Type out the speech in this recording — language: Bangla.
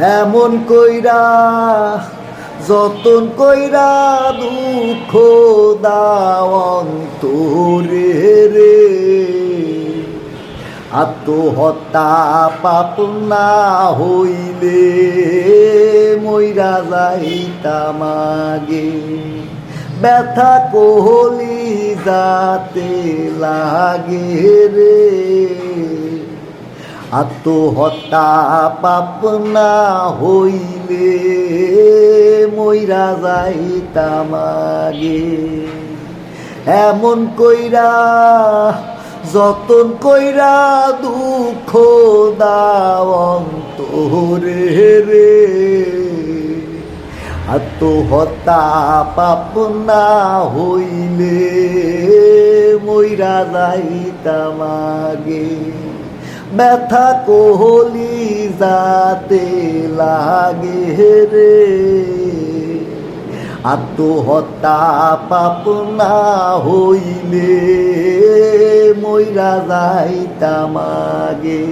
এমন কইরা যতন কইরা দুঃখ দাও অন্তরে রে, আত্মহত্যা পাপ না হইলে মইরা যাইতাম আগে। ব্যথা কোহলি যাতে লাগে রে, আত্মহত্যা পাপ না হইলে মইরা যাইতাম আগে। এমন কইরা যতন কইরা দুঃখ দাও অন্তরে রে, আত্মহত্যা পাপ না হইলে মইরা যাইতাম আগে। ব্যথা কোহলি যাতে লাগে রে, আত্মহত্যা পাপ না হইলে মইরা যাইতাম আগে।